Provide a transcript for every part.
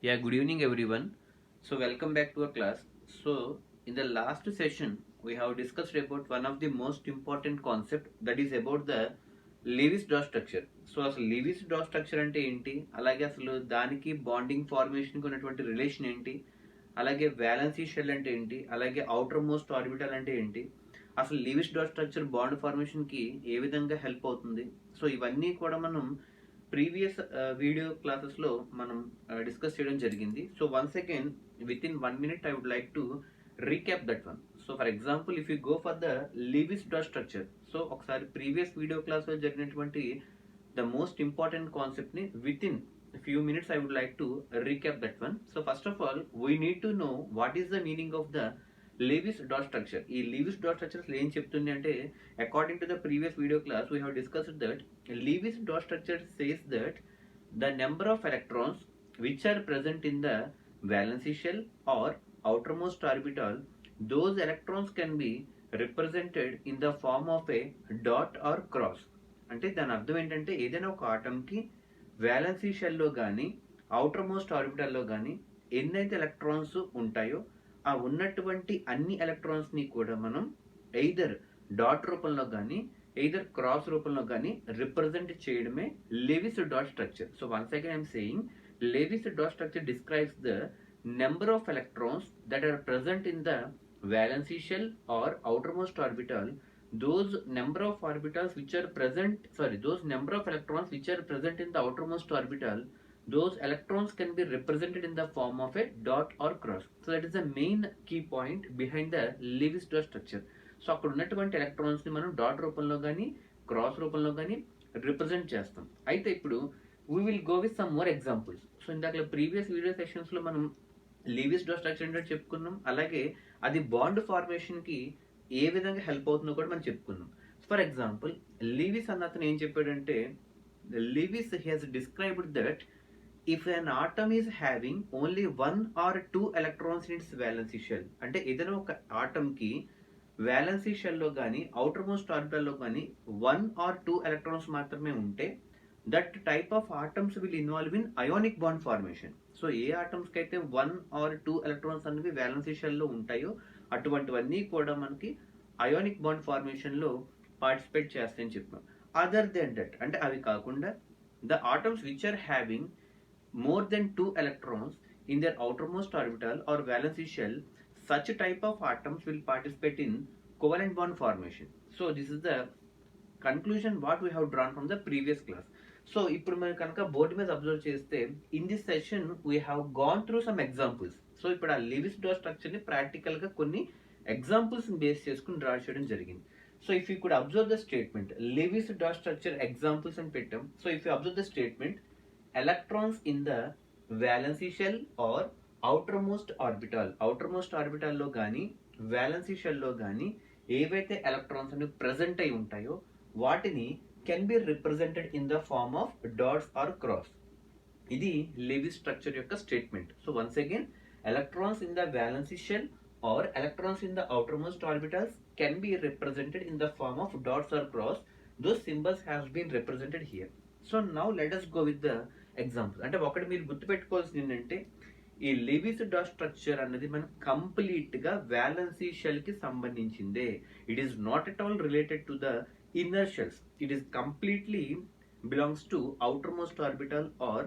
Yeah, good evening everyone. So welcome back to our class. So in the last session we have discussed about one of the most important concept, that is about the Lewis dot structure. So అసలు లీవిస్ dot structure అంటే ఏంటి, అలాగే అసలు దానికి bonding ఫార్మేషన్కి ఉన్నటువంటి relation ఏంటి, అలాగే valency shell అంటే ఏంటి, అలాగే అవుటర్ మోస్ట్ ఆర్బిటల్ అంటే ఏంటి, అసలు లీవిస్ డాట్ స్ట్రక్చర్ బాండ్ ఫార్మేషన్కి ఏ విధంగా హెల్ప్ అవుతుంది. సో ఇవన్నీ కూడా మనం ప్రీవియస్ వీడియో క్లాసెస్లో మనం డిస్కస్ చేయడం జరిగింది. So once again within 1 minute I would like to recap that one. So for example if you go for the Lewis dot structure, so ఒకసారి ప్రీవియస్ వీడియో క్లాస్లో జరిగినటువంటి ద మోస్ట్ ఇంపార్టెంట్ కాన్సెప్ట్ని within few minutes I would like to recap that one. So first of all we need to know what is the meaning of the Lewis dot structure. ఈ Lewis dot structure ఏం చెప్తుంది అంటే, according to the previous video class we have discussed that Lewis dot structure says that the number of electrons which are present in the valency shell or outermost orbital, those electrons can be represented in the form of a dot or cross. అంటే దాని అర్థం ఏంటంటే, ఏదైనా ఒక ఆటంకి valency షెల్లో కానీ outer most ఆర్బిటల్లో కానీ ఎన్నైతే electrons ఉంటాయో ఆ ఉన్నటువంటి అన్ని ఎలక్ట్రాన్స్ని కూడా మనం ఎయిదర్ డాట్ రూపంలో కానీ ఎయిదర్ క్రాస్ రూపంలో కానీ రిప్రజెంట్ చేయడమే Lewis dot structure. So once again I'm saying Lewis dot structure describes the number of electrons that are present in the valency shell or outermost orbital, those number of orbitals which are present, those number of electrons which are present in the outermost orbital, those electrons can be represented in the form of a dot or cross. So that is the main key point behind the Lewis dot structure. So అక్కడ ఉన్నటువంటి electrons ని మనం dot రూపంలో కానీ cross రూపంలో కానీ represent చేస్తాం. అయితే ఇప్పుడు we will go with some more examples. So ఇందాక ప్రీవియస్ వీడియో సెషన్స్ లో మనం లీవిస్ డాట్ స్ట్రక్చర్ ఏంటో చెప్పుకున్నాం, అలాగే అది బాండ్ ఫార్మేషన్ కి ఏ విధంగా హెల్ప్ అవుతుందో కూడా మనం చెప్పుకున్నాం. ఫర్ ఎగ్జాంపుల్ లీవిస్ అన్న అతను ఏం చెప్పాడంటే, Lewis he's described that if an atom is having only 1 or 2 electrons in its valency shell, అంటే ఏదైనా ఒక ఆటమ్ కి వ్యాలెన్సీ షెల్లో కానీ అవుటర్ మోస్ట్ ఆర్బిటల్లో కానీ 1 or 2 ఎలక్ట్రాన్స్ మాత్రమే ఉంటే that type of atoms will involve in ionic bond formation. So ఏ ఆటమ్స్కి అయితే 1 or 2 ఎలక్ట్రాన్స్ అనేవి వ్యాలెన్సీ షెల్లో ఉంటాయో అటువంటివన్నీ కూడా మనకి అయోనిక్ బాండ్ ఫార్మేషన్లో పార్టిసిపేట్ చేస్తాయని చెప్పాం. అదర్ దెన్ దట్, అంటే అవి కాకుండా the atoms which are having more than 2 electrons in their outermost orbital or valency shell, such type of atoms will participate in covalent bond formation. So this is the conclusion what we have drawn from the previous class. So ఇప్పుడు మనం కనుక board మీద observe చేస్తే in this session we have gone through some examples. So ఇప్పుడు ఆ లీవిస్ dot స్ట్రక్చర్ని ప్రాక్టికల్గా కొన్ని examples base చేసుకుని డ్రా చేయడం జరిగింది. So if you could observe the statement Lewis dot structure examples అని పెట్టాం. So if you observe the statement, electrons in the valency shell or outermost orbital లో కానీ valency shell లో కానీ ఏవైతే ఎలక్ట్రాన్స్ అనేవి ప్రెజెంట్ అయి ఉంటాయో వాటిని can be represented in the form of dots or cross. ఇది లెవిస్ స్ట్రక్చర్ యొక్క statement. So once again, electrons in the valency shell or electrons in the outermost orbitals can be represented in the form of dots or cross. Those symbols has been represented here. So now let us go with the example. అంటే ఒకటి మీరు గుర్తుపెట్టుకోవాల్సింది ఏంటంటే, ఈ Lewis dot structure అన్నది మనం complete గా valency shell కి సంబంధించిందే. It is not at all related to the inner shells. It is completely belongs to outermost orbital or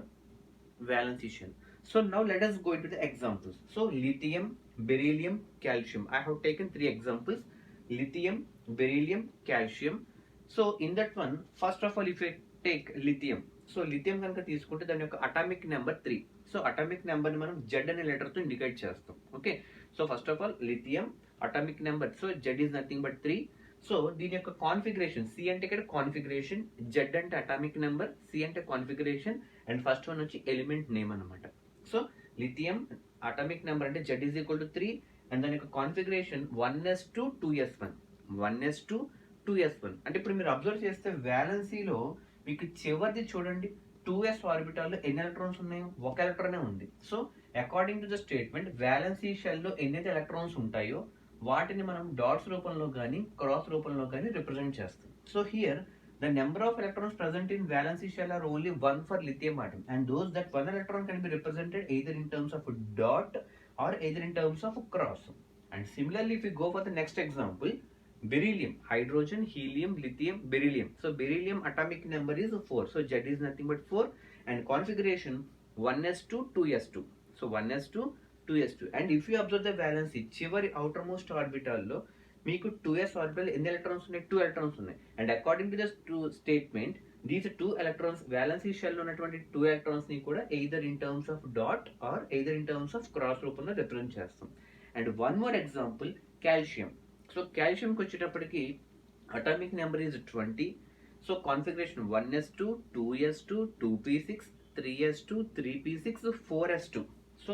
valency shell. So now let us go into the examples. So lithium, beryllium, calcium. I have taken 3 examples: lithium, beryllium, calcium. So in that one, first of all, if you take lithium, so lithium కనుక తీసుకుంటే దాని యొక్క atomic number 3. So atomic నెంబర్ని మనం Z అనే లెటర్తో indicate చేస్తాం. Okay, so first of all lithium atomic number, so Z is nothing but 3. So దీని యొక్క కాన్ఫిగరేషన్, సి అంటే ఇక్కడ కాన్ఫిగరేషన్, జెడ్ అంటే అటామిక్ నెంబర్, సి అంటే కాన్ఫిగరేషన్, అండ్ ఫస్ట్ వన్ వచ్చి ఎలిమెంట్ నేమ్ అనమాట. సో లిథియం అటామిక్ నెంబర్ అంటే Z is equal to 3, and దాని యొక్క configuration 1s2 2s1, 1s2 2s1. అంటే ఇప్పుడు మీరు అబ్జర్వ్ చేస్తే వ్యాలెన్సీలో మీకు చివరిది చూడండి, 2s ఆర్బిటాల్లో ఎన్ని ఎలక్ట్రాన్స్ ఉన్నాయో, ఒక ఎలక్ట్రానే ఉంది. So according to the statement, valency షెల్లో ఎన్నైతే ఎలక్ట్రాన్స్ ఉంటాయో వాటిని మనం డాట్స్ రూపంలో కానీ క్రాస్ రూపంలో కానీ రిప్రజెంట్ చేస్తాం. So here The number of electrons present in valency shell are only 1 for lithium atom, and those that 1 electron can be represented either in terms of dot or either in terms of cross. And similarly, if we go for the next example, beryllium, hydrogen, helium, lithium, beryllium. So beryllium atomic number is 4. So Z is nothing but 4, and configuration 1s2 2s2. So 1s2 2s2. And if you observe the valency చివరి outermost orbital లో మీకు 2s orbital ఎన్ని electrons ఉన్నాయి, 2 electrons ఉన్నాయి. And according to this statement, these 2 electrons valency shell ఉన్నటువంటి 2 electrons ని కూడా either in terms of dot or either in terms of cross రూపంలో రిప్రజెంట్ చేస్తాం. And one more example, calcium. So కాల్షియంకి వచ్చేటప్పటికి atomic number is 20. So configuration 1s2 2s2 2p6 3s2 3p6 4s2. So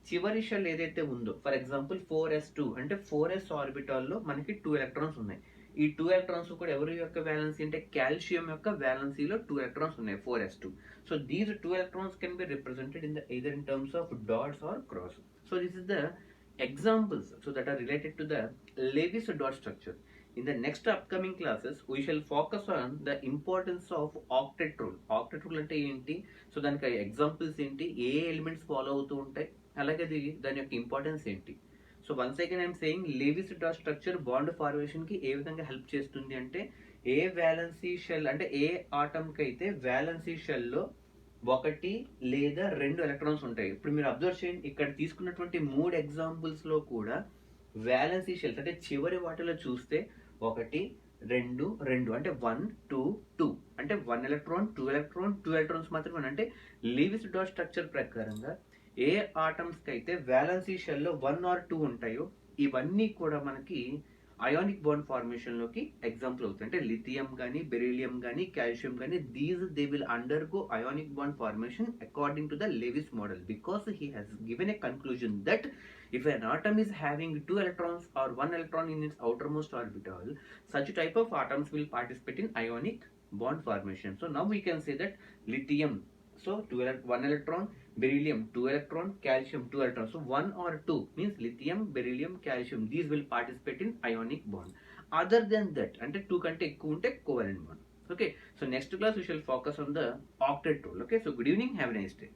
చివరి shell ఏదైతే ఉందో, for example 4s2 అంటే 4s ఆర్బిటాల్లో మనకి 2 electrons ఉన్నాయి. ఈ 2 ఎలక్ట్రాన్స్ కూడా ఎవరి యొక్క వ్యాలెన్సీ అంటే కాల్షియం యొక్క వ్యాలెన్సీలో 2 ఎలక్ట్రాన్స్ ఉన్నాయి, 4s2. So these 2 electrons can be represented in the either in terms of dots or cross. So this is the examples so that are related to the Lewis dot structure. In the next upcoming classes, we shall focus on the importance of octet rule. Octet rule అంటే ఏంటి, so దానికి examples ఏంటి, ఏ elements follow అవుతూ ఉంటాయి, అలాగే దాని యొక్క importance ఏంటి. So once again I'm saying Lewis dot structure bond formation కి ఏ విధంగా హెల్ప్ చేస్తుంది అంటే, ఏ వ్యాలెన్సీ షెల్ అంటే ఏ ఆటమ్ కి అయితే వ్యాలెన్సీ షెల్ లో 1 లేదా 2 ఎలక్ట్రాన్స్ ఉంటాయి. ఇప్పుడు మీరు అబ్జర్వ్ చేయండి, ఇక్కడ తీసుకున్నటువంటి 3 ఎగ్జాంపుల్స్ లో కూడా వ్యాలెన్సీ షెల్స్ అంటే చివరి వాటిలో చూస్తే 1 2 2 అంటే 1 2 2 అంటే 1 ఎలక్ట్రాన్ 2 ఎలక్ట్రాన్ 2 ఎలక్ట్రాన్స్ మాత్రమే. అంటే లీవిస్ డాట్ స్ట్రక్చర్ ప్రకారంగా ఏ ఆటమ్స్ కి అయితే వ్యాలెన్సీ షెల్ లో 1 or 2 ఉంటాయో ఇవన్నీ కూడా మనకి అయానిక్ బాండ్ ఫార్మేషన్ లోకి ఎగ్జాంపుల్ అవుతాయి. అంటే లిథియం కానీ బెరీలియం కానీ కాల్షియం కానీ they will undergo ionic bond formation according to the Lewis model, because he has given a conclusion that if an atom is having 2 electrons or 1 electron in its outermost orbital, such type of atoms will participate in ionic bond formation. So now we can say that lithium, so 1 electron, beryllium 2 electron, calcium 2 electrons. So 1 or 2 means lithium, beryllium, calcium, these will participate in ionic bond. Other than that, ante 2 kante ekku unte covalent bond. Okay, so next class we shall focus on the octet rule. Okay, so good evening, have a nice day.